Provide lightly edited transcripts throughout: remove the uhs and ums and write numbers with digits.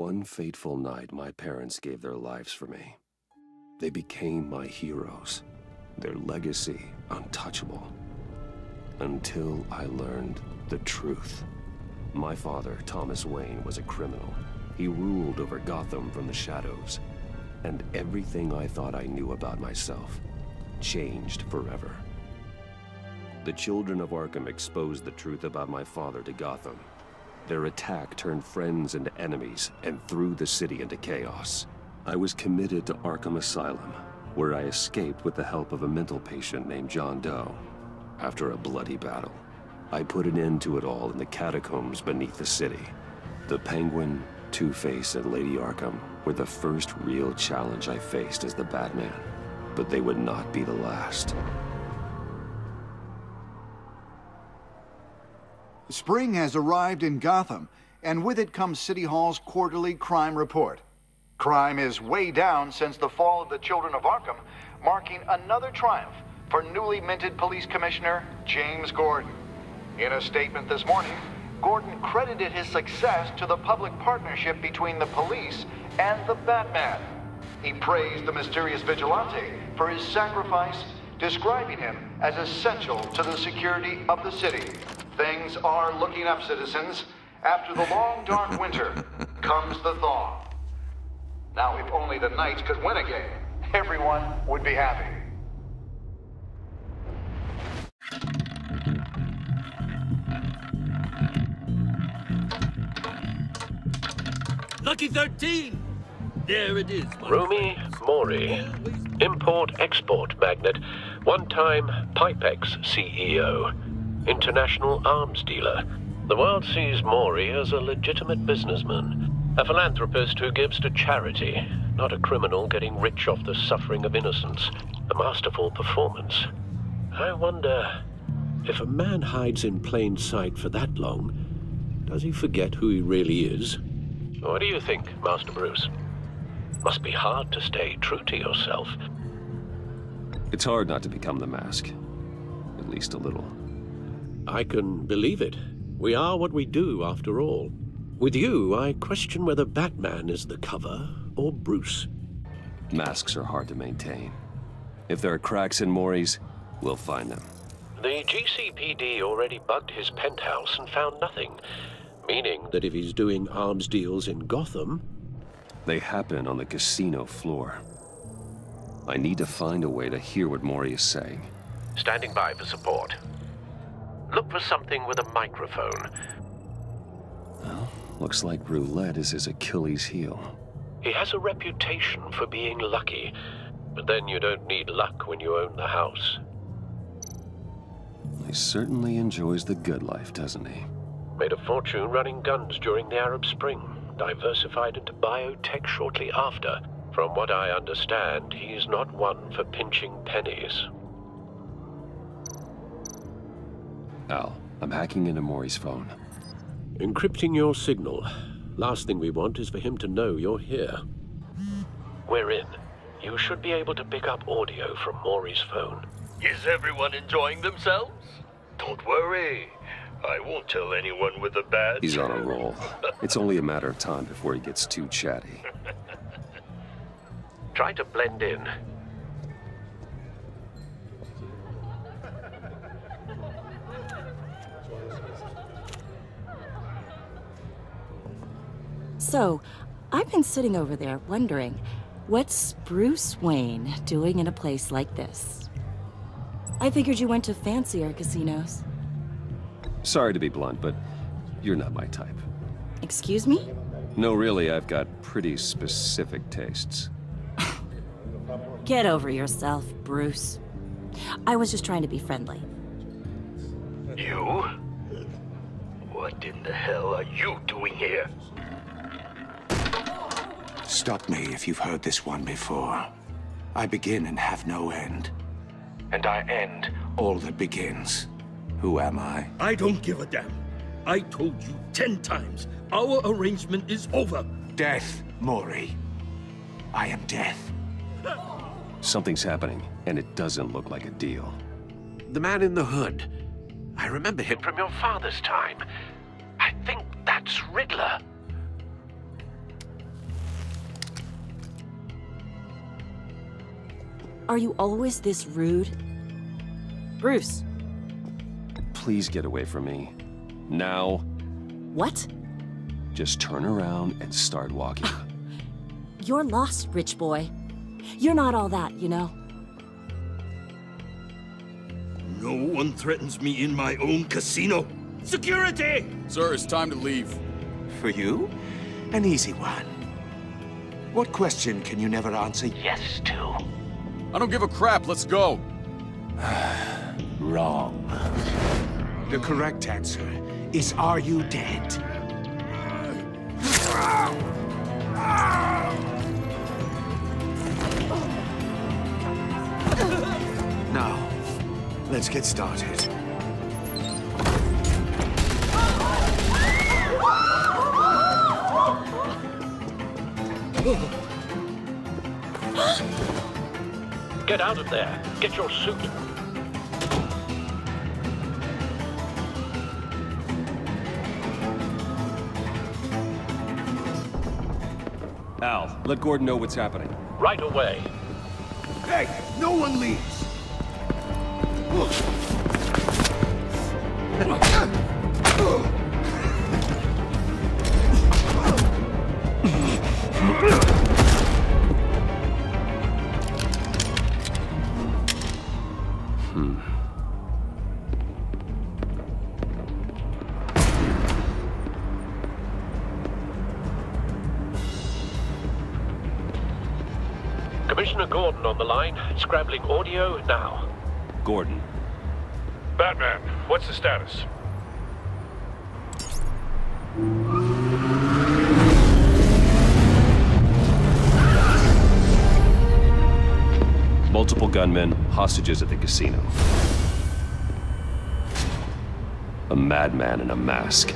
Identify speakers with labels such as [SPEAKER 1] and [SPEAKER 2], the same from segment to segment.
[SPEAKER 1] One fateful night, my parents gave their lives for me. They became my heroes, their legacy untouchable. Until I learned the truth. My father, Thomas Wayne, was a criminal. He ruled over Gotham from the shadows. And everything I thought I knew about myself changed forever. The children of Arkham exposed the truth about my father to Gotham. Their attack turned friends into enemies and threw the city into chaos. I was committed to Arkham Asylum, where I escaped with the help of a mental patient named John Doe. After a bloody battle, I put an end to it all in the catacombs beneath the city. The Penguin, Two-Face, and Lady Arkham were the first real challenge I faced as the Batman, but they would not be the last.
[SPEAKER 2] Spring has arrived in Gotham, and with it comes City Hall's quarterly crime report. Crime is way down since the fall of the Children of Arkham, marking another triumph for newly minted Police Commissioner James Gordon. In a statement this morning, Gordon credited his success to the public partnership between the police and the Batman. He praised the mysterious vigilante for his sacrifice, describing him as essential to the security of the city. Things are looking up, citizens. After the long, dark winter comes the thaw. Now, if only the Knights could win again, everyone would be happy.
[SPEAKER 3] Lucky 13! There it is.
[SPEAKER 4] Rumi Mori, import-export magnate, one-time Pipex CEO, international arms dealer. The world sees Mori as a legitimate businessman, a philanthropist who gives to charity, not a criminal getting rich off the suffering of innocence. A masterful performance. I wonder, if a man hides in plain sight for that long, does he forget who he really is? What do you think, Master Bruce? Must be hard to stay true to yourself.
[SPEAKER 1] It's hard not to become the Mask. At least a little.
[SPEAKER 4] I can believe it. We are what we do, after all. With you, I question whether Batman is the cover or Bruce.
[SPEAKER 1] Masks are hard to maintain. If there are cracks in Mori's, we'll find them.
[SPEAKER 4] The GCPD already bugged his penthouse and found nothing. Meaning that if he's doing arms deals in Gotham...
[SPEAKER 1] They happen on the casino floor. I need to find a way to hear what Mori is saying.
[SPEAKER 4] Standing by for support. Look for something with a microphone.
[SPEAKER 1] Well, looks like roulette is his Achilles heel.
[SPEAKER 4] He has a reputation for being lucky, but then you don't need luck when you own the house.
[SPEAKER 1] He certainly enjoys the good life, doesn't he?
[SPEAKER 4] Made a fortune running guns during the Arab Spring, diversified into biotech shortly after. From what I understand, he's not one for pinching pennies.
[SPEAKER 1] Al, I'm hacking into Mori's phone.
[SPEAKER 4] Encrypting your signal. Last thing we want is for him to know you're here. We're in. You should be able to pick up audio from Mori's phone.
[SPEAKER 3] Is everyone enjoying themselves? Don't worry. I won't tell anyone with a badge.
[SPEAKER 1] He's on a roll. It's only a matter of time before he gets too chatty.
[SPEAKER 4] Try to blend in.
[SPEAKER 5] So, I've been sitting over there wondering, what's Bruce Wayne doing in a place like this? I figured you went to fancier casinos.
[SPEAKER 1] Sorry to be blunt, but you're not my type.
[SPEAKER 5] Excuse me?
[SPEAKER 1] No, really, I've got pretty specific tastes.
[SPEAKER 5] Get over yourself, Bruce. I was just trying to be friendly.
[SPEAKER 3] You? What in the hell are you doing here?
[SPEAKER 6] Stop me if you've heard this one before. I begin and have no end. And I end all that begins. Who am I?
[SPEAKER 3] I don't give a damn. I told you 10 times. Our arrangement is over.
[SPEAKER 6] Death, Mori. I am death.
[SPEAKER 1] Something's happening, and it doesn't look like a deal.
[SPEAKER 4] The man in the hood. I remember him from your father's time. I think that's Riddler.
[SPEAKER 5] Are you always this rude? Bruce.
[SPEAKER 1] Please get away from me. Now.
[SPEAKER 5] What?
[SPEAKER 1] Just turn around and start walking.
[SPEAKER 5] You're lost, rich boy. You're not all that, you know?
[SPEAKER 3] No one threatens me in my own casino. Security!
[SPEAKER 7] Sir, it's time to leave.
[SPEAKER 6] For you, an easy one. What question can you never answer yes to?
[SPEAKER 7] I don't give a crap, let's go.
[SPEAKER 6] Wrong. The correct answer is, are you dead? Now, let's get started.
[SPEAKER 4] Get out of there. Get your suit.
[SPEAKER 1] Al, let Gordon know what's happening.
[SPEAKER 4] Right away.
[SPEAKER 3] Hey, no one leaves!
[SPEAKER 4] Commissioner Gordon on the line, scrambling audio now.
[SPEAKER 1] Gordon.
[SPEAKER 8] Batman, what's the status?
[SPEAKER 1] Multiple gunmen, hostages at the casino. A madman in a mask.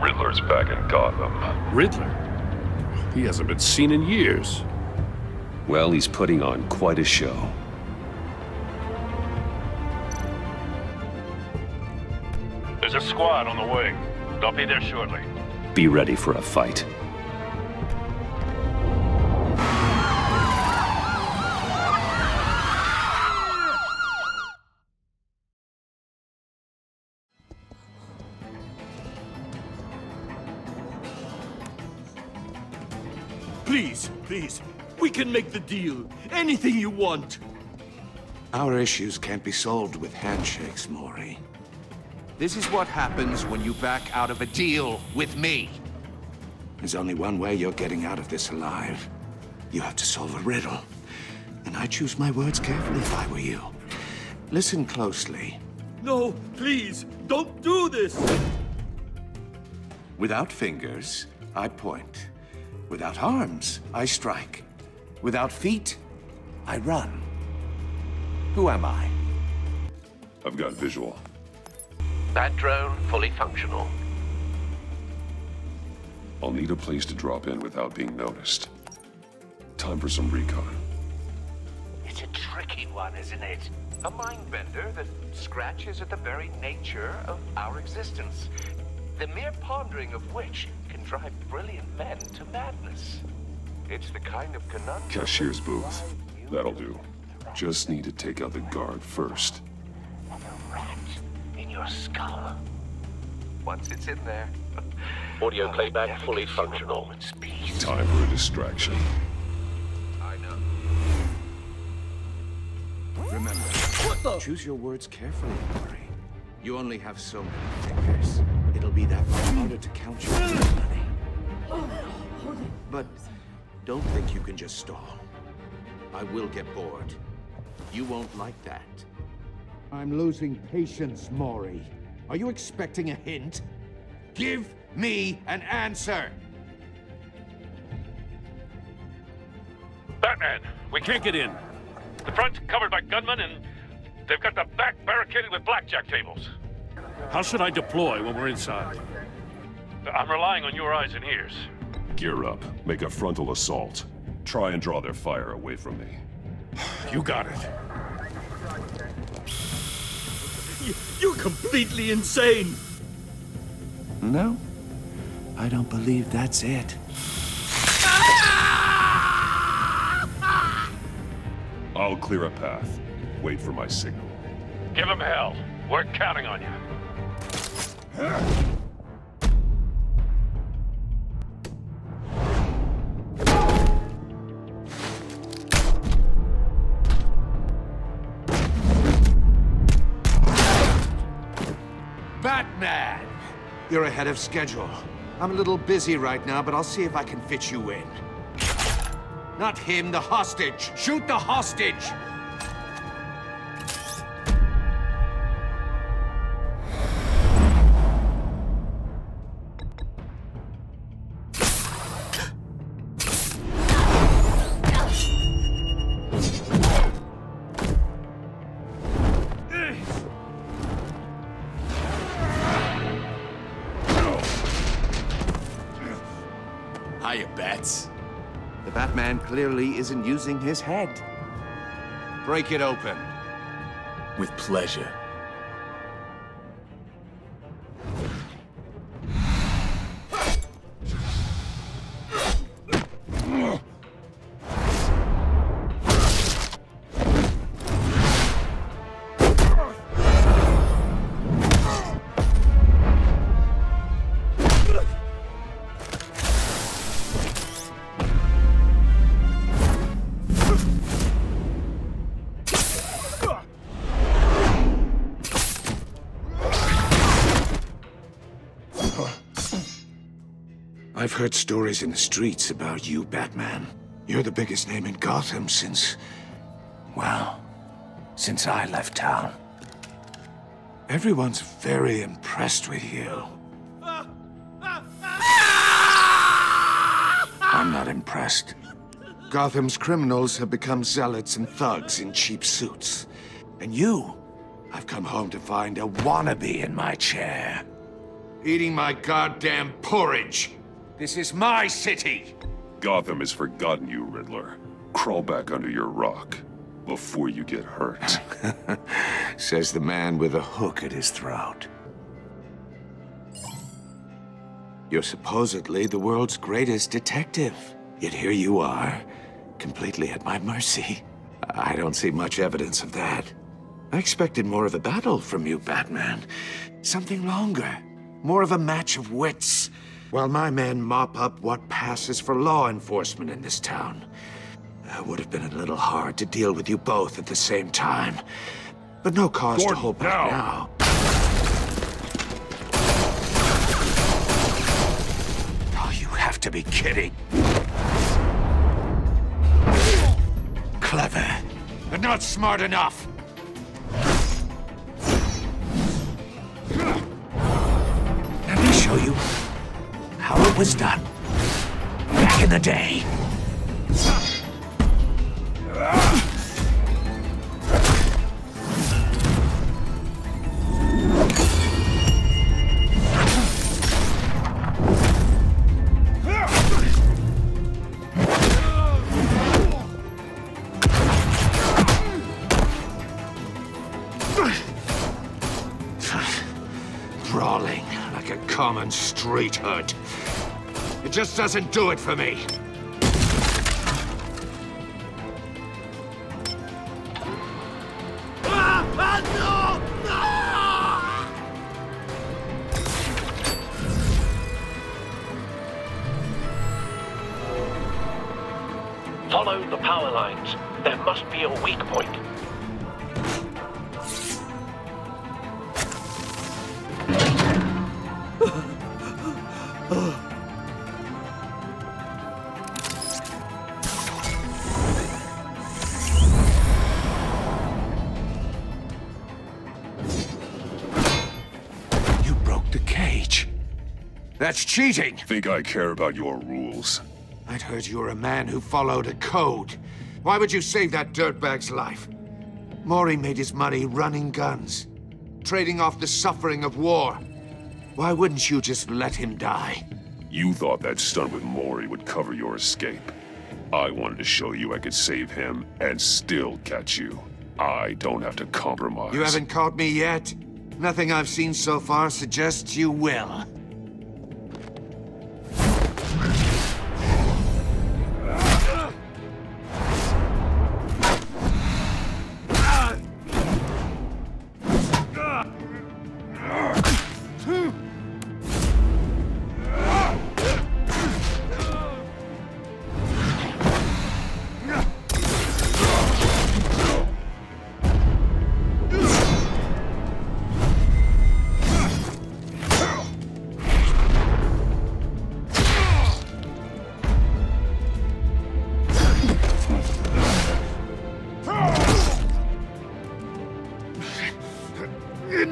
[SPEAKER 8] Riddler's back in Gotham.
[SPEAKER 9] Riddler? He hasn't been seen in years.
[SPEAKER 1] Well, he's putting on quite a show.
[SPEAKER 8] There's a squad on the way. They'll be there shortly.
[SPEAKER 1] Be ready for a fight.
[SPEAKER 3] Please, please, we can make the deal. Anything you want.
[SPEAKER 6] Our issues can't be solved with handshakes, Maury.
[SPEAKER 10] This is what happens when you back out of a deal with me.
[SPEAKER 6] There's only one way you're getting out of this alive. You have to solve a riddle. And I choose my words carefully if I were you. Listen closely.
[SPEAKER 3] No, please, don't do this!
[SPEAKER 6] Without fingers, I point. Without arms, I strike. Without feet, I run. Who am I?
[SPEAKER 8] I've got visual.
[SPEAKER 4] That drone fully functional.
[SPEAKER 8] I'll need a place to drop in without being noticed. Time for some recon.
[SPEAKER 10] It's a tricky one, isn't it? A mind bender that scratches at the very nature of our existence. The mere pondering of which can drive brilliant men to madness. It's the kind of conundrum...
[SPEAKER 8] Cashier's booth. That'll do. Just need to take out the guard first.
[SPEAKER 10] And a rat in your skull. Once it's in there...
[SPEAKER 4] Audio playback fully functional.
[SPEAKER 8] Time for a distraction.
[SPEAKER 10] I know.
[SPEAKER 6] Remember, choose your words carefully, Maury. You only have so many fingers. It'll be that much harder to count your money. But don't think you can just stall. I will get bored. You won't like that.
[SPEAKER 10] I'm losing patience, Maury. Are you expecting a hint? Give me an answer!
[SPEAKER 8] Batman, we can't get in. The front's covered by gunmen and they've got the back barricaded with blackjack tables.
[SPEAKER 9] How should I deploy when we're inside?
[SPEAKER 8] I'm relying on your eyes and ears. Gear up. Make a frontal assault. Try and draw their fire away from me.
[SPEAKER 9] You got it.
[SPEAKER 3] You're completely insane!
[SPEAKER 6] No, I don't believe that's it.
[SPEAKER 8] I'll clear a path. Wait for my signal.
[SPEAKER 9] Give him hell. We're counting on you.
[SPEAKER 6] Batman! You're ahead of schedule. I'm a little busy right now, but I'll see if I can fit you in. Not him, the hostage! Shoot the hostage!
[SPEAKER 7] Hiya, Bats.
[SPEAKER 6] The Batman clearly isn't using his head. Break it open.
[SPEAKER 7] With pleasure.
[SPEAKER 6] I've heard stories in the streets about you, Batman. You're the biggest name in Gotham since... well, since I left town. Everyone's very impressed with you. I'm not impressed. Gotham's criminals have become zealots and thugs in cheap suits. And you, I've come home to find a wannabe in my chair. Eating my goddamn porridge. This is my city!
[SPEAKER 8] Gotham has forgotten you, Riddler. Crawl back under your rock before you get hurt.
[SPEAKER 6] Says the man with a hook at his throat. You're supposedly the world's greatest detective. Yet here you are, completely at my mercy. I don't see much evidence of that. I expected more of a battle from you, Batman. Something longer. More of a match of wits. While my men mop up what passes for law enforcement in this town. It would have been a little hard to deal with you both at the same time. But no cause to hold back now. Oh, you have to be kidding. Clever, but not smart enough. Let me show you how it was done back in the day. Brawling like a common street hood. It just doesn't do it for me.
[SPEAKER 4] Follow the power lines. There must be a weak point.
[SPEAKER 6] You broke the cage. That's cheating.
[SPEAKER 8] Think I care about your rules?
[SPEAKER 6] I'd heard you were a man who followed a code. Why would you save that dirtbag's life? Maury made his money running guns, trading off the suffering of war. Why wouldn't you just let him die?
[SPEAKER 8] You thought that stunt with Maury would cover your escape. I wanted to show you I could save him and still catch you. I don't have to compromise.
[SPEAKER 6] You haven't caught me yet. Nothing I've seen so far suggests you will.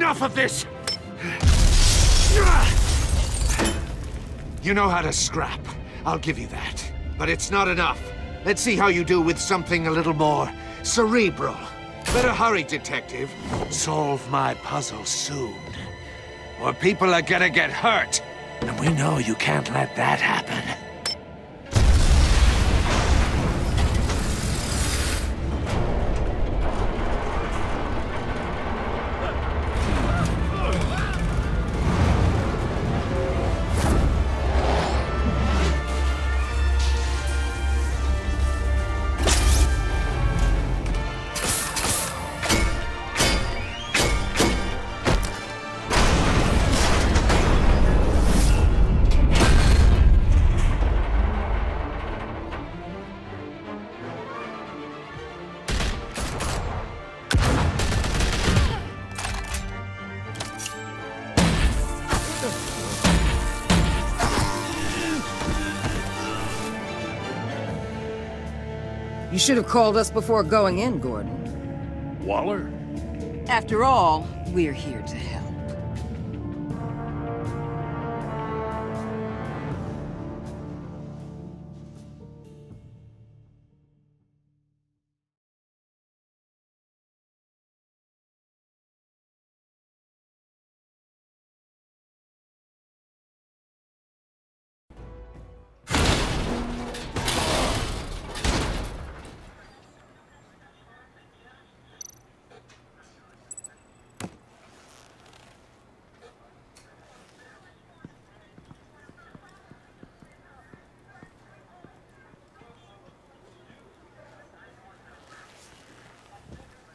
[SPEAKER 6] enough of this! You know how to scrap. I'll give you that. But it's not enough. Let's see how you do with something a little more cerebral. Better hurry, detective. Solve my puzzle soon. Or people are gonna get hurt. And we know you can't let that happen.
[SPEAKER 11] You should have called us before going in, Gordon.
[SPEAKER 9] Waller?
[SPEAKER 11] After all, we're here to help.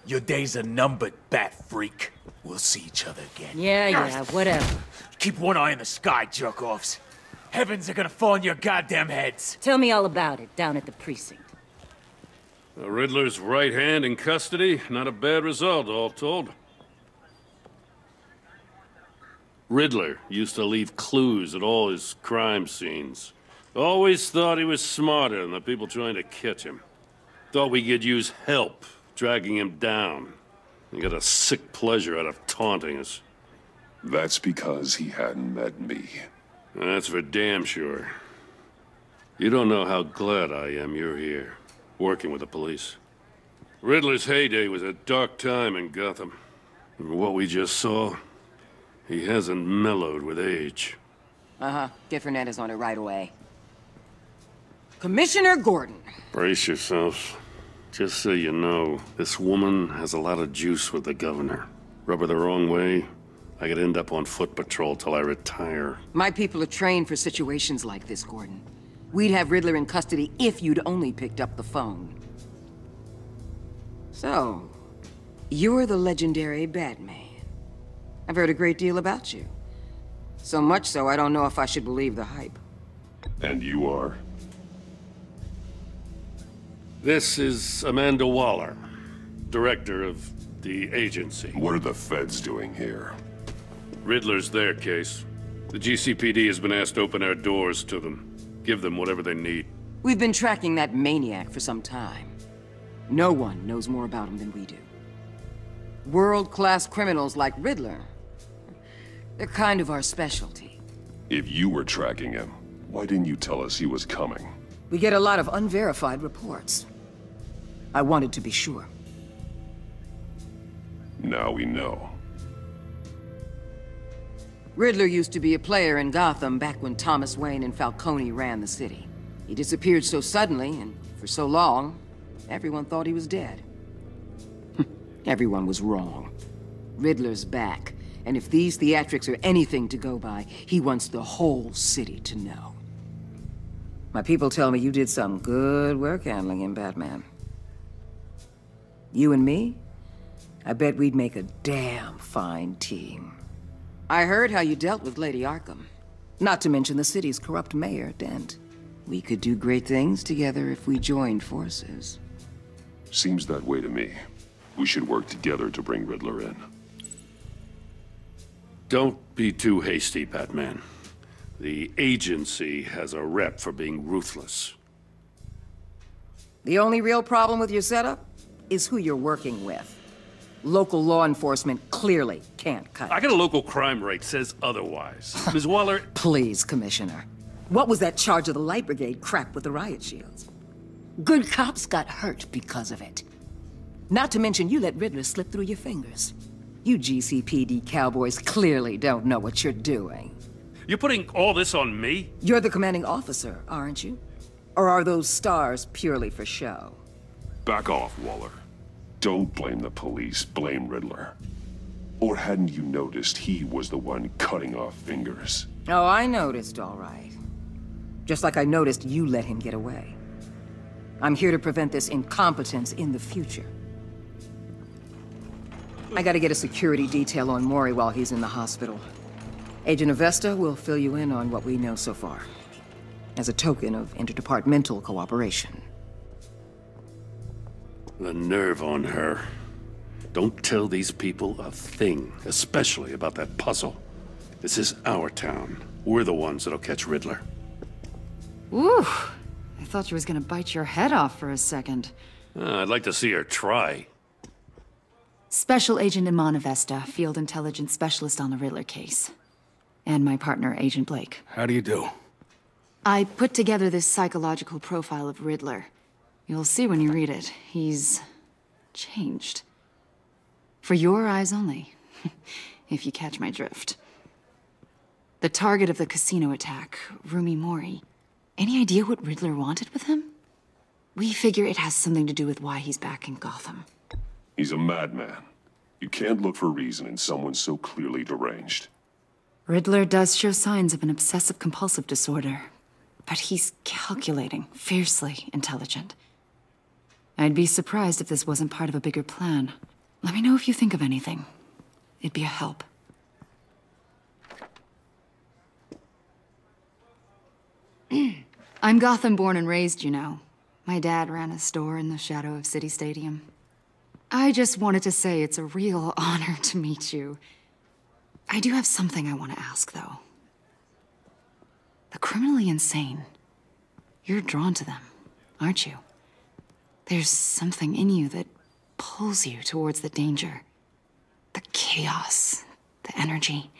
[SPEAKER 7] Your days are numbered, bat freak. We'll see each other again.
[SPEAKER 5] Yeah, whatever.
[SPEAKER 7] Keep one eye in the sky, jerk-offs. Heavens are gonna fall on your goddamn heads.
[SPEAKER 5] Tell me all about it down at the precinct.
[SPEAKER 9] The Riddler's right hand in custody. Not a bad result, all told. Riddler used to leave clues at all his crime scenes. Always thought he was smarter than the people trying to catch him. Thought we could use help, dragging him down. He got a sick pleasure out of taunting us.
[SPEAKER 8] That's because he hadn't met me.
[SPEAKER 9] That's for damn sure. You don't know how glad I am you're here, working with the police. Riddler's heyday was a dark time in Gotham. And what we just saw, he hasn't mellowed with age.
[SPEAKER 11] Get Fernandez on it right away. Commissioner Gordon.
[SPEAKER 9] Brace yourselves. Just so you know, this woman has a lot of juice with the governor. Rub her the wrong way, I could end up on foot patrol till I retire.
[SPEAKER 11] My people are trained for situations like this, Gordon. We'd have Riddler in custody if you'd only picked up the phone. So, you're the legendary Batman. I've heard a great deal about you. So much so, I don't know if I should believe the hype.
[SPEAKER 8] And you are?
[SPEAKER 9] This is Amanda Waller, director of the agency.
[SPEAKER 8] What are the feds doing here?
[SPEAKER 9] Riddler's their case. The GCPD has been asked to open our doors to them. Give them whatever they need.
[SPEAKER 11] We've been tracking that maniac for some time. No one knows more about him than we do. World-class criminals like Riddler. They're kind of our specialty.
[SPEAKER 8] If you were tracking him, why didn't you tell us he was coming?
[SPEAKER 11] We get a lot of unverified reports. I wanted to be sure.
[SPEAKER 8] Now we know.
[SPEAKER 11] Riddler used to be a player in Gotham back when Thomas Wayne and Falcone ran the city. He disappeared so suddenly and for so long, everyone thought he was dead. Everyone was wrong. Riddler's back, and if these theatrics are anything to go by, he wants the whole city to know. My people tell me you did some good work handling him, Batman. You and me? I bet we'd make a damn fine team. I heard how you dealt with Lady Arkham. Not to mention the city's corrupt mayor, Dent. We could do great things together if we joined forces.
[SPEAKER 8] Seems that way to me. We should work together to bring Riddler in.
[SPEAKER 9] Don't be too hasty, Batman. The agency has a rep for being ruthless.
[SPEAKER 11] The only real problem with your setup is who you're working with. Local law enforcement clearly can't cut it.
[SPEAKER 9] I got a local crime rate says otherwise. Ms. Waller...
[SPEAKER 11] Please, Commissioner. What was that charge of the Light Brigade crap with the riot shields? Good cops got hurt because of it. Not to mention you let Riddler slip through your fingers. You GCPD cowboys clearly don't know what you're doing.
[SPEAKER 9] You're putting all this on me?
[SPEAKER 11] You're the commanding officer, aren't you? Or are those stars purely for show?
[SPEAKER 8] Back off, Waller. Don't blame the police, blame Riddler. Or hadn't you noticed he was the one cutting off fingers?
[SPEAKER 11] Oh, I noticed, all right. Just like I noticed you let him get away. I'm here to prevent this incompetence in the future. I gotta get a security detail on Mori while he's in the hospital. Agent Avesta will fill you in on what we know so far, as a token of interdepartmental cooperation.
[SPEAKER 9] The nerve on her. Don't tell these people a thing, especially about that puzzle. This is our town. We're the ones that'll catch Riddler.
[SPEAKER 12] Ooh, I thought she was gonna bite your head off for a second.
[SPEAKER 9] I'd like to see her try.
[SPEAKER 12] Special Agent Iman Avesta, Field Intelligence Specialist on the Riddler case. And my partner, Agent Blake.
[SPEAKER 7] How do you do?
[SPEAKER 12] I put together this psychological profile of Riddler. You'll see when you read it. He's changed. For your eyes only, if you catch my drift. The target of the casino attack, Rumi Mori. Any idea what Riddler wanted with him? We figure it has something to do with why he's back in Gotham.
[SPEAKER 8] He's a madman. You can't look for reason in someone so clearly deranged.
[SPEAKER 12] Riddler does show signs of an obsessive-compulsive disorder, but he's calculating, fiercely intelligent. I'd be surprised if this wasn't part of a bigger plan. Let me know if you think of anything. It'd be a help. I'm Gotham born and raised, you know. My dad ran a store in the shadow of City Stadium. I just wanted to say it's a real honor to meet you. I do have something I want to ask, though. The criminally insane. You're drawn to them, aren't you? There's something in you that pulls you towards the danger. The chaos, the energy.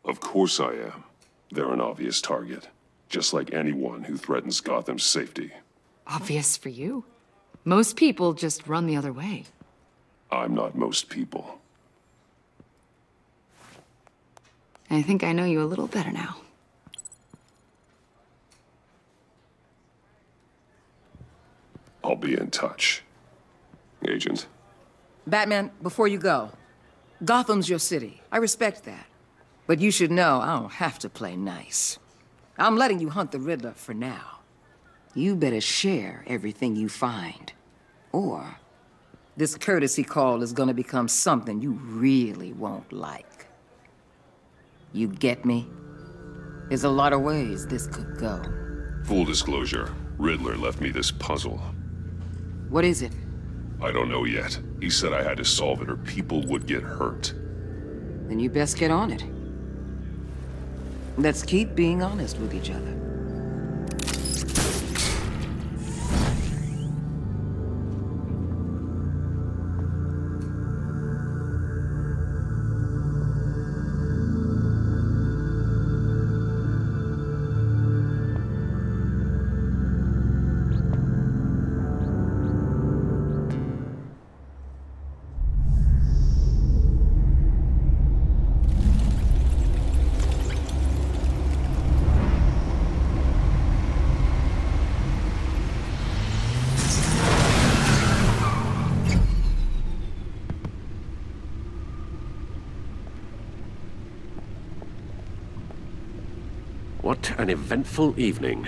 [SPEAKER 8] Of course I am. They're an obvious target. Just like anyone who threatens Gotham's safety.
[SPEAKER 12] Obvious for you. Most people just run the other way.
[SPEAKER 8] I'm not most people.
[SPEAKER 12] I think I know you a little better now.
[SPEAKER 8] I'll be in touch. Agent.
[SPEAKER 11] Batman, before you go, Gotham's your city. I respect that. But you should know I don't have to play nice. I'm letting you hunt the Riddler for now. You better share everything you find. Or this courtesy call is gonna become something you really won't like. You get me? There's a lot of ways this could go.
[SPEAKER 8] Full disclosure, Riddler left me this puzzle.
[SPEAKER 11] What is it?
[SPEAKER 8] I don't know yet. He said I had to solve it or people would get hurt.
[SPEAKER 11] Then you best get on it. Let's keep being honest with each other.
[SPEAKER 13] What an eventful evening.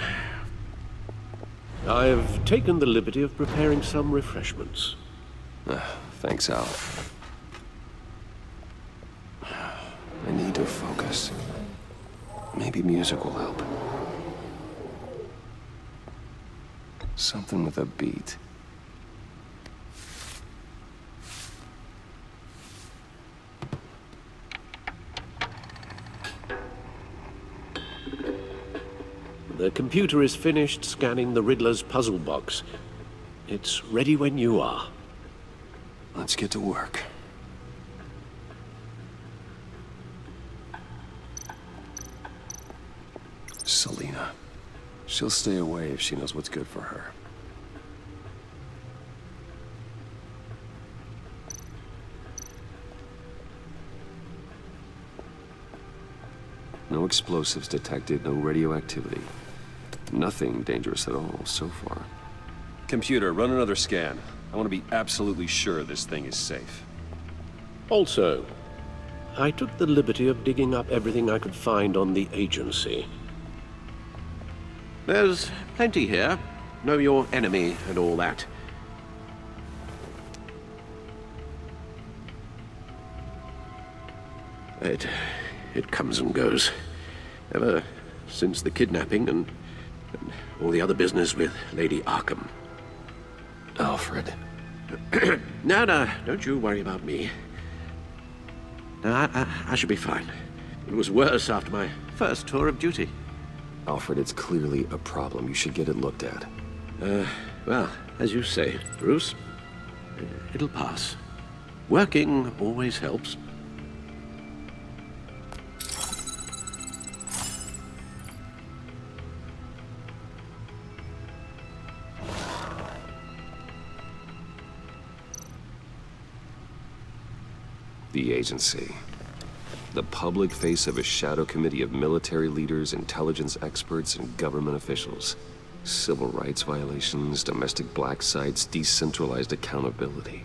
[SPEAKER 13] I've taken the liberty of preparing some refreshments.
[SPEAKER 1] Thanks, Al. I need to focus. Maybe music will help. Something with a beat.
[SPEAKER 13] The computer is finished scanning the Riddler's puzzle box. It's ready when you are.
[SPEAKER 1] Let's get to work. She'll stay away if she knows what's good for her. No explosives detected, no radioactivity. Nothing dangerous at all so far. Computer, run another scan. I want to be absolutely sure this thing is safe.
[SPEAKER 13] Also, I took the liberty of digging up everything I could find on the agency. There's plenty here. Know your enemy and all that. It comes and goes. Ever since the kidnapping and all the other business with Lady Arkham.
[SPEAKER 1] Alfred.
[SPEAKER 13] No, don't you worry about me. No, I should be fine. It was worse after my first tour of duty.
[SPEAKER 1] Alfred, it's clearly a problem. You should get it looked at.
[SPEAKER 13] Well, as you say, Bruce, it'll pass. Working always helps.
[SPEAKER 1] The agency. The public face of a shadow committee of military leaders, intelligence experts, and government officials. Civil rights violations, domestic black sites, decentralized accountability.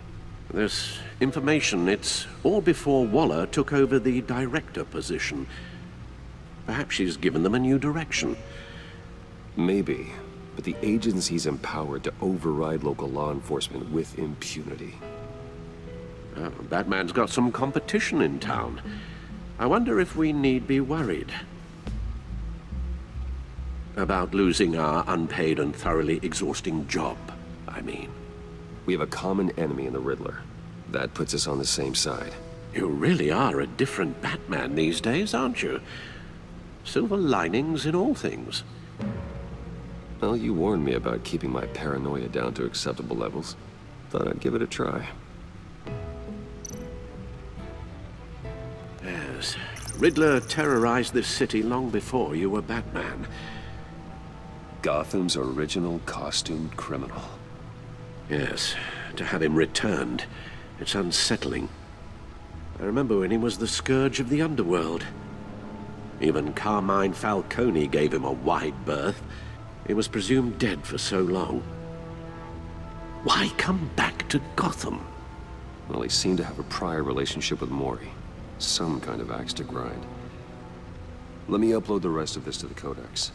[SPEAKER 13] This information, it's all before Waller took over the director position. Perhaps she's given them a new direction.
[SPEAKER 1] Maybe, but the agency's empowered to override local law enforcement with impunity.
[SPEAKER 13] Batman's got some competition in town. I wonder if we need be worried about losing our unpaid and thoroughly exhausting job, I mean.
[SPEAKER 1] We have a common enemy in the Riddler. That puts us on the same side.
[SPEAKER 13] You really are a different Batman these days, aren't you? Silver linings in all things.
[SPEAKER 1] Well, you warned me about keeping my paranoia down to acceptable levels. Thought I'd give it a try.
[SPEAKER 13] Yes. Riddler terrorized this city long before you were Batman.
[SPEAKER 1] Gotham's original costumed criminal.
[SPEAKER 13] Yes. To have him returned, it's unsettling. I remember when he was the scourge of the underworld. Even Carmine Falcone gave him a wide berth. He was presumed dead for so long. Why come back to Gotham?
[SPEAKER 1] Well, he seemed to have a prior relationship with Mori. Some kind of axe to grind. Let me upload the rest of this to the Codex.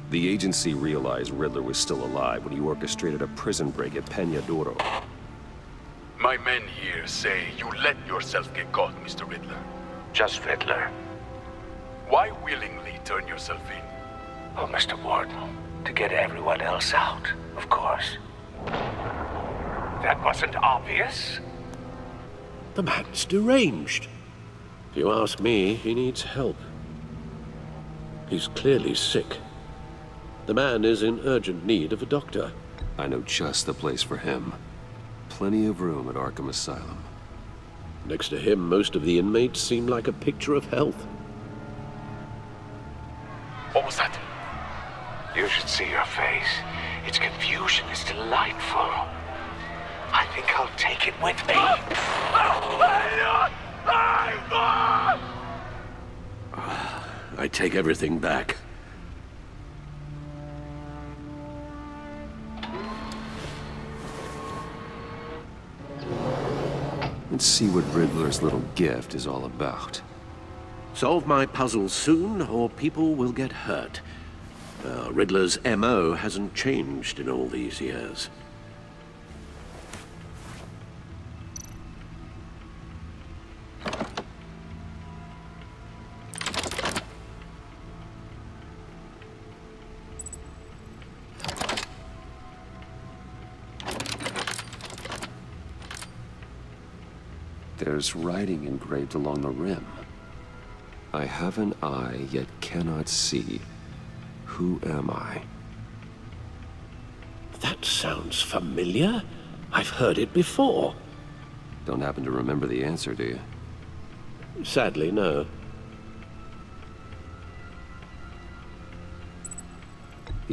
[SPEAKER 1] The agency realized Riddler was still alive when he orchestrated a prison break at Peña Duro.
[SPEAKER 14] My men here say you let yourself get caught, Mr. Riddler.
[SPEAKER 10] Just Riddler.
[SPEAKER 14] Why willingly turn yourself in?
[SPEAKER 10] Oh, Mr. Warden, to get everyone else out, of course. That wasn't obvious.
[SPEAKER 13] The man's deranged. If you ask me, he needs help. He's clearly sick. The man is in urgent need of a doctor.
[SPEAKER 1] I know just the place for him. Plenty of room at Arkham Asylum.
[SPEAKER 13] Next to him, most of the inmates seem like a picture of health.
[SPEAKER 14] What was that?
[SPEAKER 10] You should see your face. Its confusion is delightful. I think I'll take it with me.
[SPEAKER 13] I take everything back.
[SPEAKER 1] Let's see what Riddler's little gift is all about.
[SPEAKER 13] Solve my puzzle soon, or people will get hurt. Riddler's MO hasn't changed in all these years.
[SPEAKER 1] There's writing engraved along the rim. I have an eye, yet cannot see. Who am I?
[SPEAKER 13] That sounds familiar. I've heard it before.
[SPEAKER 1] Don't happen to remember the answer, do you?
[SPEAKER 13] Sadly, no.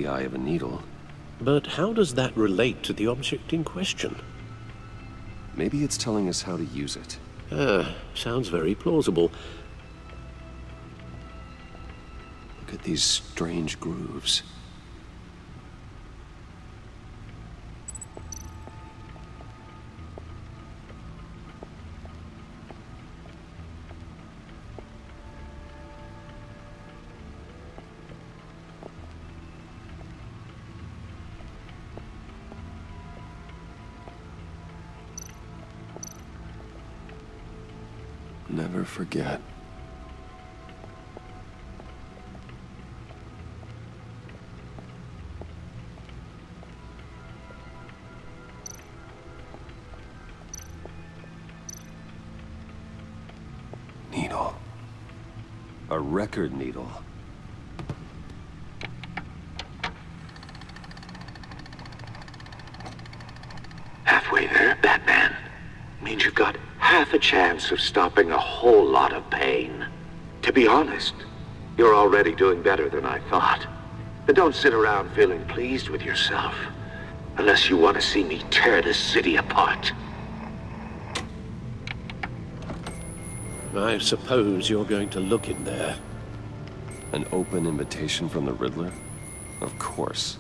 [SPEAKER 1] the eye of a needle.
[SPEAKER 13] But how does that relate to the object in question?
[SPEAKER 1] Maybe it's telling us how to use it.
[SPEAKER 13] Sounds very plausible.
[SPEAKER 1] Look at these strange grooves. Never forget. Needle. A record needle.
[SPEAKER 15] Halfway there, Batman. Means you've got half a chance of stopping a whole lot of pain. To be honest, you're already doing better than I thought. But don't sit around feeling pleased with yourself, unless you want to see me tear this city apart.
[SPEAKER 13] I suppose you're going to look in there.
[SPEAKER 1] An open invitation from the Riddler? Of course.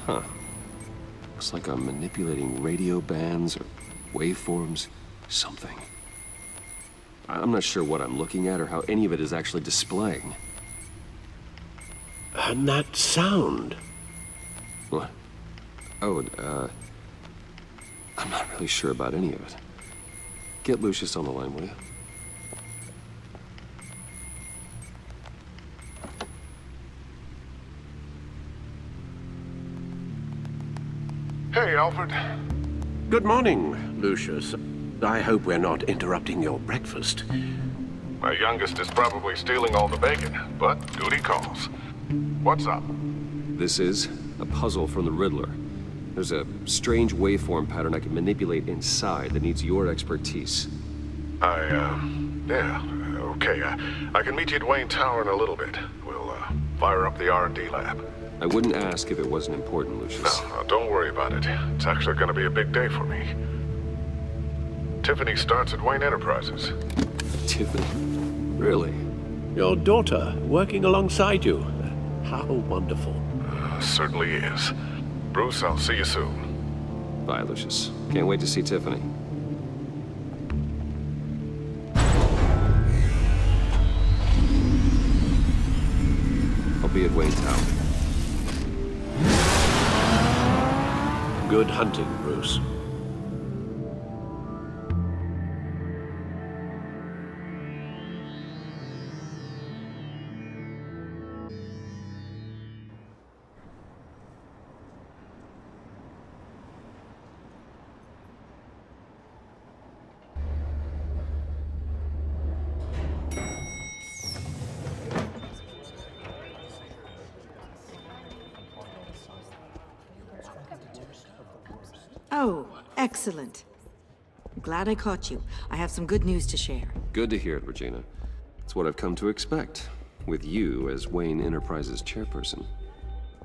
[SPEAKER 1] Huh. Looks like I'm manipulating radio bands or waveforms, something. I'm not sure what I'm looking at or how any of it is actually displaying.
[SPEAKER 13] And that sound?
[SPEAKER 1] What? Oh, I'm not really sure about any of it. Get Lucius on the line, will you?
[SPEAKER 16] Hey, Alfred.
[SPEAKER 13] Good morning, Lucius. I hope we're not interrupting your breakfast.
[SPEAKER 16] My youngest is probably stealing all the bacon, but duty calls. What's up?
[SPEAKER 1] This is a puzzle from the Riddler. There's a strange waveform pattern I can manipulate inside that needs your expertise.
[SPEAKER 16] Yeah, okay. I can meet you at Wayne Tower in a little bit. We'll, fire up the R&D lab.
[SPEAKER 1] I wouldn't ask if it wasn't important, Lucius.
[SPEAKER 16] No, don't worry about it. It's actually gonna be a big day for me. Tiffany starts at Wayne Enterprises.
[SPEAKER 1] Tiffany? Really?
[SPEAKER 13] Your daughter, working alongside you. How wonderful.
[SPEAKER 16] Certainly is. Bruce, I'll see you soon.
[SPEAKER 1] Bye, Lucius. Can't wait to see Tiffany. I'll be at Wayne Tower.
[SPEAKER 13] Good hunting, Bruce.
[SPEAKER 17] Oh, excellent. I'm glad I caught you. I have some good news to share.
[SPEAKER 1] Good to hear it, Regina. It's what I've come to expect, with you as Wayne Enterprises chairperson.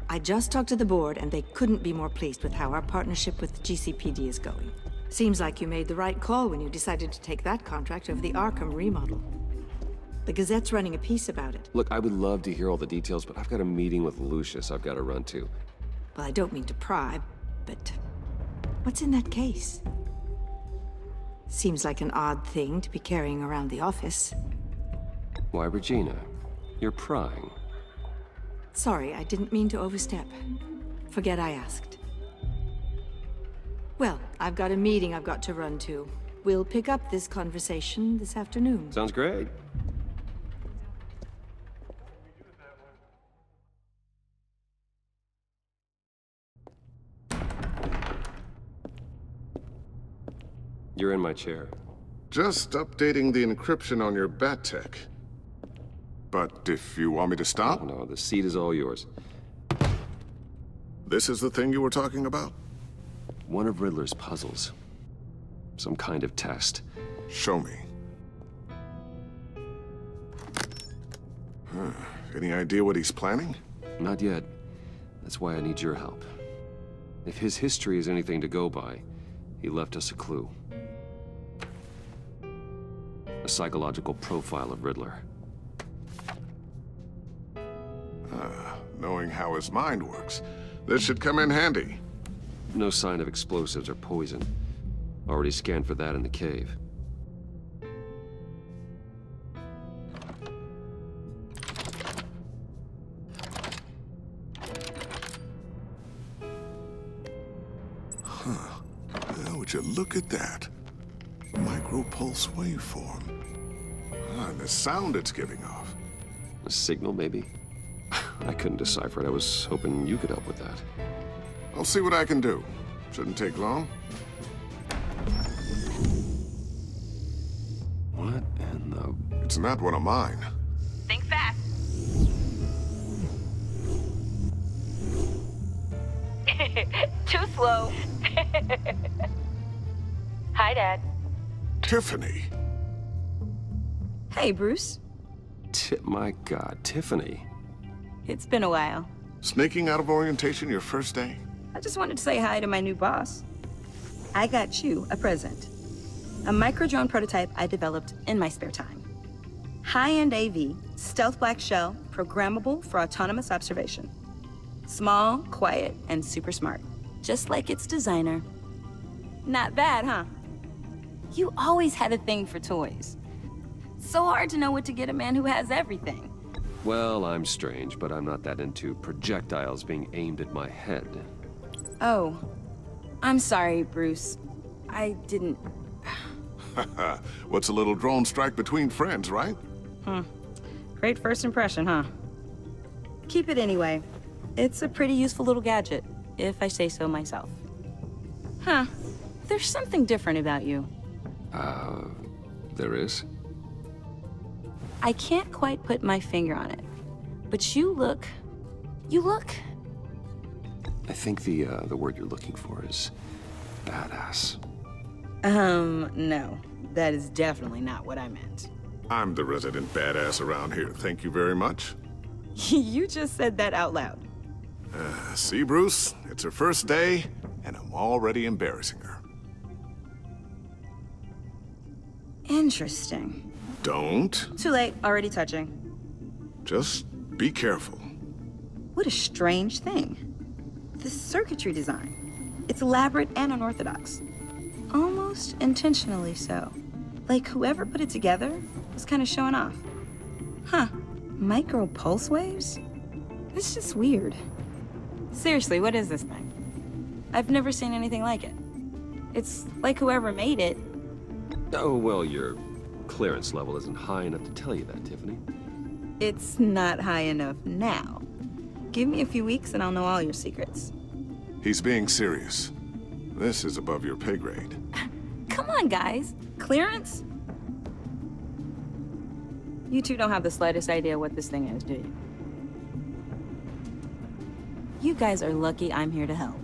[SPEAKER 17] I just talked to the board, and they couldn't be more pleased with how our partnership with GCPD is going. Seems like you made the right call when you decided to take that contract over the Arkham remodel. The Gazette's running a piece about it.
[SPEAKER 1] Look, I would love to hear all the details, but I've got a meeting with Lucius I've got to run to.
[SPEAKER 17] Well, I don't mean to pry, but what's in that case? Seems like an odd thing to be carrying around the office.
[SPEAKER 1] Why, Regina? You're prying.
[SPEAKER 17] Sorry, I didn't mean to overstep. Forget I asked. Well, I've got a meeting I've got to run to. We'll pick up this conversation this afternoon.
[SPEAKER 1] Sounds great. You're in my chair.
[SPEAKER 16] Just updating the encryption on your bat tech. But if you want me to stop?
[SPEAKER 1] No, the seat is all yours.
[SPEAKER 16] This is the thing you were talking about?
[SPEAKER 1] One of Riddler's puzzles. Some kind of test.
[SPEAKER 16] Show me. Any idea what he's planning?
[SPEAKER 1] Not yet. That's why I need your help. If his history is anything to go by, he left us a clue. A psychological profile of Riddler.
[SPEAKER 16] Knowing how his mind works, this should come in handy.
[SPEAKER 1] No sign of explosives or poison. Already scanned for that in the cave.
[SPEAKER 16] Now, would you look at that? Micro-pulse waveform. And the sound it's giving off.
[SPEAKER 1] A signal, maybe? I couldn't decipher it. I was hoping you could help with that.
[SPEAKER 16] I'll see what I can do. Shouldn't take long.
[SPEAKER 1] What in the...
[SPEAKER 16] It's not one of mine.
[SPEAKER 18] Think fast. Too slow. Hi, Dad.
[SPEAKER 16] Tiffany.
[SPEAKER 5] Hey, Bruce.
[SPEAKER 1] My God, Tiffany.
[SPEAKER 5] It's been a while.
[SPEAKER 16] Sneaking out of orientation your first day?
[SPEAKER 5] I just wanted to say hi to my new boss. I got you a present. A micro-drone prototype I developed in my spare time. High-end AV, stealth black shell, programmable for autonomous observation. Small, quiet, and super smart. Just like its designer. Not bad, huh? You always had a thing for toys. So hard to know what to get a man who has everything.
[SPEAKER 1] Well, I'm strange, but I'm not that into projectiles being aimed at my head.
[SPEAKER 5] Oh, I'm sorry, Bruce. I didn't...
[SPEAKER 16] What's a little drone strike between friends, right?
[SPEAKER 5] Great first impression, huh? Keep it anyway. It's a pretty useful little gadget, if I say so myself. Huh. There's something different about you.
[SPEAKER 1] There is?
[SPEAKER 5] I can't quite put my finger on it, but you look...
[SPEAKER 1] I think the word you're looking for is badass.
[SPEAKER 5] No. That is definitely not what I meant.
[SPEAKER 16] I'm the resident badass around here. Thank you very much.
[SPEAKER 5] You just said that out loud.
[SPEAKER 16] See, Bruce? It's her first day, and I'm already embarrassing her.
[SPEAKER 5] Interesting.
[SPEAKER 16] Don't.
[SPEAKER 5] Too late. Already touching.
[SPEAKER 16] Just be careful.
[SPEAKER 5] What a strange thing. The circuitry design. It's elaborate and unorthodox. Almost intentionally so. Like whoever put it together was kind of showing off. Huh. Micro pulse waves? It's just weird. Seriously, what is this thing? I've never seen anything like it. It's like whoever made it...
[SPEAKER 1] Oh, well, your clearance level isn't high enough to tell you that, Tiffany.
[SPEAKER 5] It's not high enough now. Give me a few weeks and I'll know all your secrets.
[SPEAKER 16] He's being serious. This is above your pay grade.
[SPEAKER 5] Come on, guys. Clearance? You two don't have the slightest idea what this thing is, do you? You guys are lucky I'm here to help.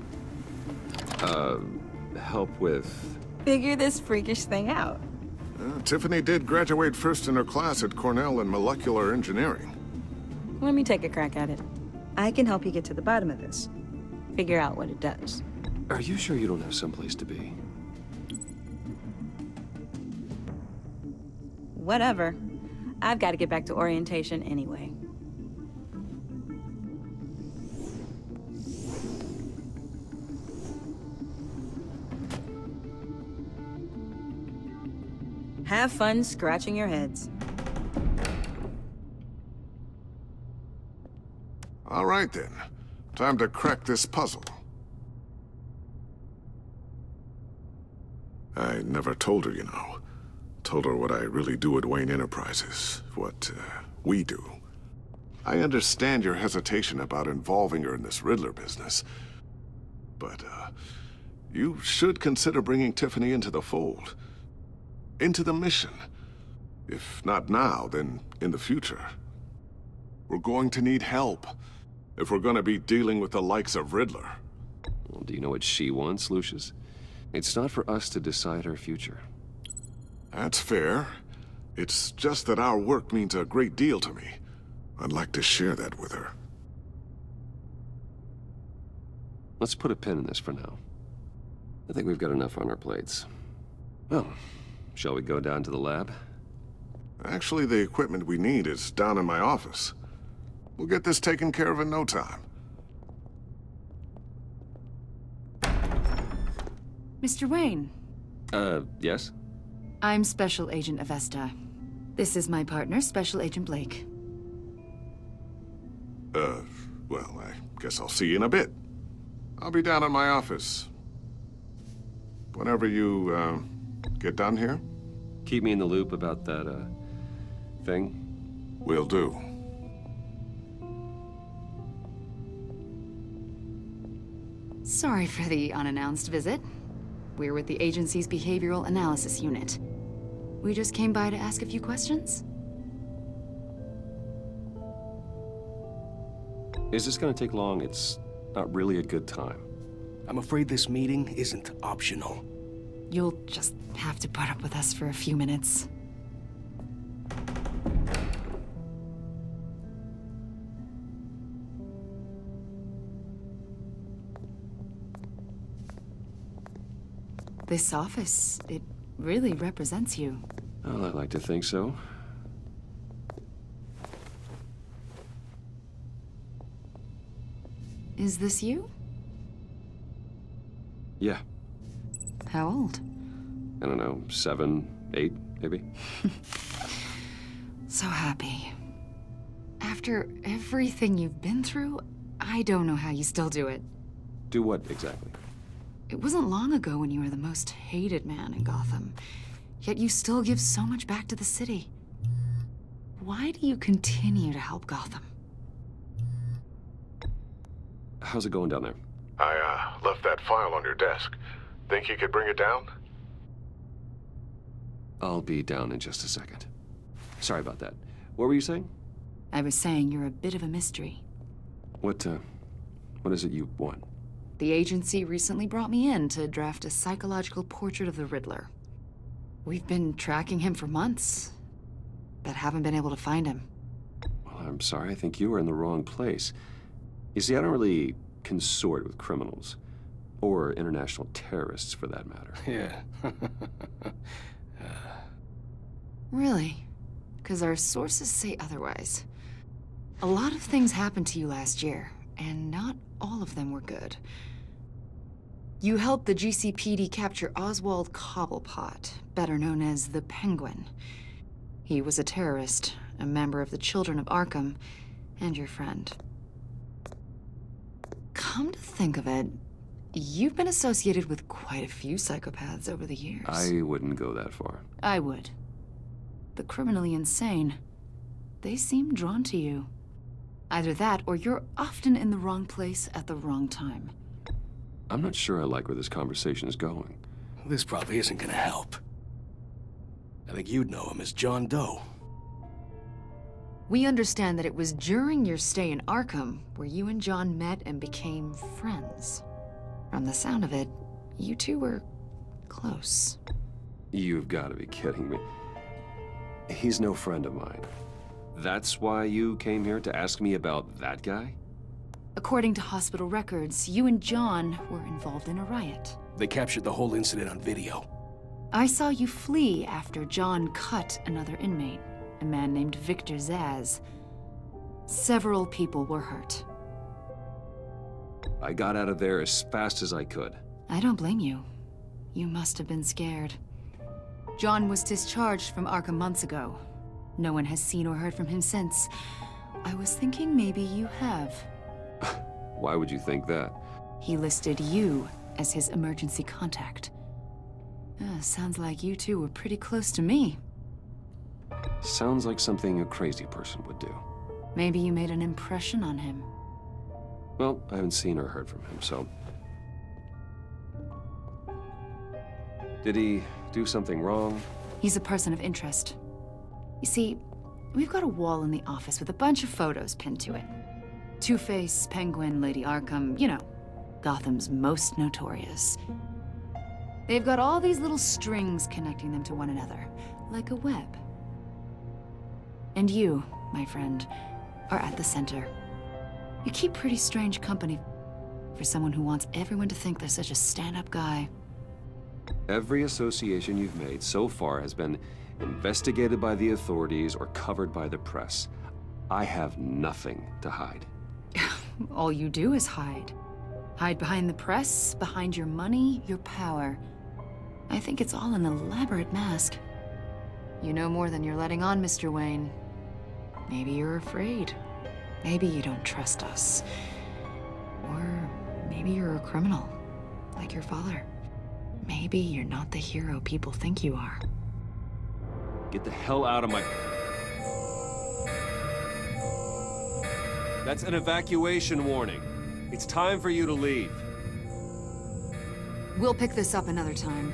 [SPEAKER 1] Help with...
[SPEAKER 5] Figure this freakish thing out.
[SPEAKER 16] Tiffany did graduate first in her class at Cornell in molecular engineering.
[SPEAKER 5] Let me take a crack at it. I can help you get to the bottom of this. Figure out what it does.
[SPEAKER 1] Are you sure you don't have someplace to be?
[SPEAKER 5] Whatever. I've got to get back to orientation anyway. Have fun scratching your heads.
[SPEAKER 16] All right, then. Time to crack this puzzle. I never told her, you know. Told her what I really do at Wayne Enterprises. What, we do. I understand your hesitation about involving her in this Riddler business. But, you should consider bringing Tiffany into the fold. Into the mission. If not now, then in the future. We're going to need help if we're going to be dealing with the likes of Riddler.
[SPEAKER 1] Well, do you know what she wants, Lucius? It's not for us to decide her future.
[SPEAKER 16] That's fair. It's just that our work means a great deal to me. I'd like to share that with her.
[SPEAKER 1] let's put a pin in this for now. I think we've got enough on our plates. Well, shall we go down to the lab?
[SPEAKER 16] Actually, the equipment we need is down in my office. We'll get this taken care of in no time.
[SPEAKER 12] Mr. Wayne.
[SPEAKER 1] Yes?
[SPEAKER 12] I'm Special Agent Avesta. This is my partner, Special Agent Blake.
[SPEAKER 16] Well, I guess I'll see you in a bit. I'll be down in my office. Whenever you, get done here.
[SPEAKER 1] Keep me in the loop about that, thing.
[SPEAKER 16] Will do.
[SPEAKER 12] Sorry for the unannounced visit. We're with the agency's Behavioral Analysis Unit. We just came by to ask a few questions.
[SPEAKER 1] Is this gonna take long? It's not really a good time.
[SPEAKER 7] I'm afraid this meeting isn't optional.
[SPEAKER 12] You'll just have to put up with us for a few minutes. This office, it really represents you.
[SPEAKER 1] Well, I'd like to think so.
[SPEAKER 12] Is this you?
[SPEAKER 1] Yeah.
[SPEAKER 12] How old?
[SPEAKER 1] I don't know, 7, 8, maybe?
[SPEAKER 12] So happy. After everything you've been through, I don't know how you still do it.
[SPEAKER 1] Do what, exactly?
[SPEAKER 12] It wasn't long ago when you were the most hated man in Gotham, yet you still give so much back to the city. Why do you continue to help Gotham?
[SPEAKER 1] How's it going down there?
[SPEAKER 16] I, left that file on your desk. Think you could bring it down?
[SPEAKER 1] I'll be down in just a second. Sorry about that. What were you saying?
[SPEAKER 12] I was saying you're a bit of a mystery.
[SPEAKER 1] What is it you want?
[SPEAKER 12] The agency recently brought me in to draft a psychological portrait of the Riddler. We've been tracking him for months, but haven't been able to find him.
[SPEAKER 1] Well, I'm sorry. I think you were in the wrong place. You see, I don't really consort with criminals. Or international terrorists, for that matter.
[SPEAKER 7] Yeah.
[SPEAKER 12] Really? Because our sources say otherwise. A lot of things happened to you last year, and not all of them were good. You helped the GCPD capture Oswald Cobblepot, better known as the Penguin. He was a terrorist, a member of the Children of Arkham, and your friend. Come to think of it, you've been associated with quite a few psychopaths over the years.
[SPEAKER 1] I wouldn't go that far.
[SPEAKER 12] I would. The criminally insane, they seem drawn to you. Either that, or you're often in the wrong place at the wrong time.
[SPEAKER 1] I'm not sure I like where this conversation is going.
[SPEAKER 7] This probably isn't gonna help. I think you'd know him as John Doe.
[SPEAKER 12] We understand that it was during your stay in Arkham where you and John met and became friends. From the sound of it, you two were close.
[SPEAKER 1] You've got to be kidding me. He's no friend of mine. That's why you came here to ask me about that guy?
[SPEAKER 12] According to hospital records, you and John were involved in a riot.
[SPEAKER 7] They captured the whole incident on video.
[SPEAKER 12] I saw you flee after John cut another inmate, a man named Victor Zsasz. Several people were hurt.
[SPEAKER 1] I got out of there as fast as I could.
[SPEAKER 12] I don't blame you. You must have been scared. John was discharged from Arkham months ago. No one has seen or heard from him since. I was thinking maybe you have.
[SPEAKER 1] Why would you think that?
[SPEAKER 12] He listed you as his emergency contact. Sounds like you two were pretty close to me.
[SPEAKER 1] Sounds like something a crazy person would do.
[SPEAKER 12] Maybe you made an impression on him.
[SPEAKER 1] Well, I haven't seen or heard from him, so... Did he do something wrong?
[SPEAKER 12] He's a person of interest. You see, we've got a wall in the office with a bunch of photos pinned to it. Two-Face, Penguin, Lady Arkham, you know, Gotham's most notorious. They've got all these little strings connecting them to one another, like a web. And you, my friend, are at the center. You keep pretty strange company for someone who wants everyone to think they're such a stand-up guy.
[SPEAKER 19] Every association you've made so far has been investigated by the authorities or covered by the press. I have nothing to hide.
[SPEAKER 12] All you do is hide. Hide behind the press, behind your money, your power. I think it's all an elaborate mask. You know more than you're letting on, Mr. Wayne. Maybe you're afraid. Maybe you don't trust us. Or maybe you're a criminal, like your father. Maybe you're not the hero people think you are.
[SPEAKER 19] Get the hell out of my... That's an evacuation warning. It's time for you to leave.
[SPEAKER 12] We'll pick this up another time.